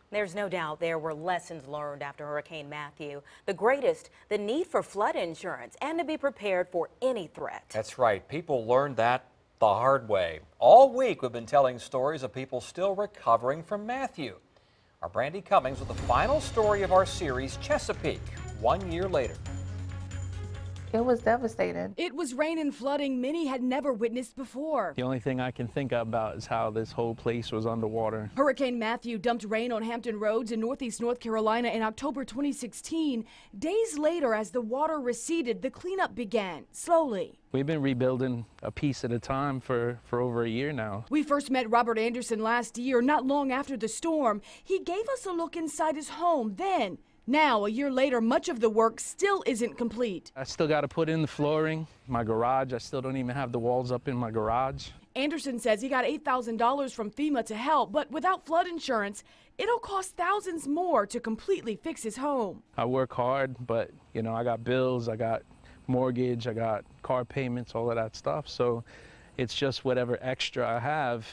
There's no doubt there were lessons learned after Hurricane Matthew. The greatest, the need for flood insurance and to be prepared for any threat. That's right. People learned that the hard way. All week we've been telling stories of people still recovering from Matthew. Our Brandi Cummings with the final story of our series, Chesapeake, 1 year later. It was devastating. It was rain and flooding many had never witnessed before. The only thing I can think about is how this whole place was underwater. Hurricane Matthew dumped rain on Hampton roads in northeast North Carolina in October 2016. Days later, as the water receded, the cleanup began, slowly. We've been rebuilding a piece at a time for over a year now. We first met Robert Anderson last year, not long after the storm. He gave us a look inside his home then. Now, a year later, much of the work still isn't complete. I still got to put in the flooring. My garage, I still don't even have the walls up in my garage. Anderson says he got $8,000 from FEMA to help, but without flood insurance, it'll cost thousands more to completely fix his home. I work hard, but, you know, I got bills, I got mortgage, I got car payments, all of that stuff. So it's just whatever extra I have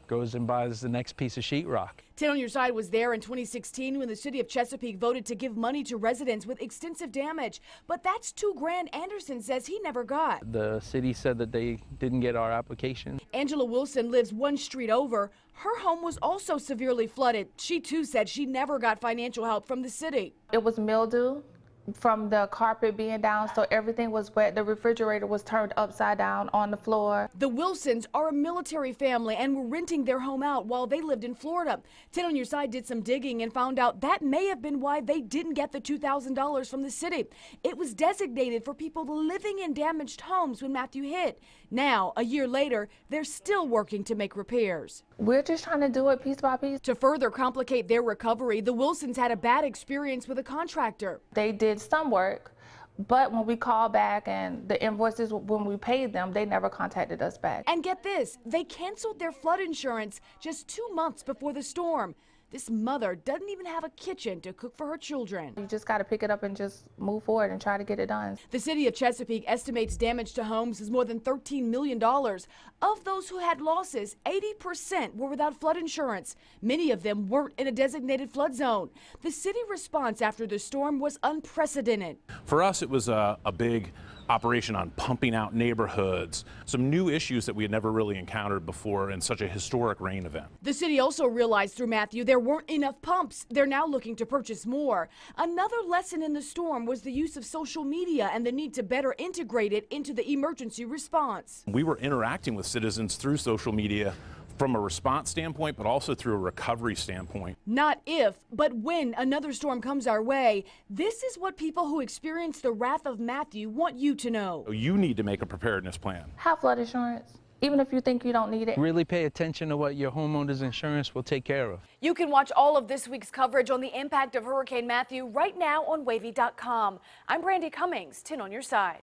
goes and buys the next piece of sheetrock. 10 on Your Side was there in 2016 when the city of Chesapeake voted to give money to residents with extensive damage. But that's $2,000 Anderson says he never got. The city said that they didn't get our application. Angela Wilson lives one street over. Her home was also severely flooded. She too said she never got financial help from the city. It was mildew from the carpet being down, so everything was wet. The refrigerator was turned upside down on the floor. The Wilsons are a military family and were renting their home out while they lived in Florida. 10 on Your Side did some digging and found out that may have been why they didn't get the $2,000 from the city. It was designated for people living in damaged homes when Matthew hit. Now, a year later, they're still working to make repairs. We're just trying to do it piece by piece. To further complicate their recovery, the Wilsons had a bad experience with a contractor. They did some work, but when we called back and the invoices, when we paid them, they never contacted us back. And get this, they canceled their flood insurance just 2 months before the storm. This mother doesn't even have a kitchen to cook for her children. You just got to pick it up and just move forward and try to get it done. The city of Chesapeake estimates damage to homes is more than $13 million. Of those who had losses, 80% were without flood insurance. Many of them weren't in a designated flood zone. The city response after the storm was unprecedented. For us, it was a big operation on pumping out neighborhoods, some new issues that we had never really encountered before in such a historic rain event. The city also realized through Matthew there weren't enough pumps. They're now looking to purchase more. Another lesson in the storm was the use of social media and the need to better integrate it into the emergency response. We were interacting with citizens through social media from a response standpoint, but also through a recovery standpoint. Not if, but when another storm comes our way, this is what people who experience the wrath of Matthew want you to know. You need to make a preparedness plan. Have flood insurance, even if you think you don't need it. Really pay attention to what your homeowner's insurance will take care of. You can watch all of this week's coverage on the impact of Hurricane Matthew right now on WAVY.com. I'm Brandi Cummings, 10 on Your Side.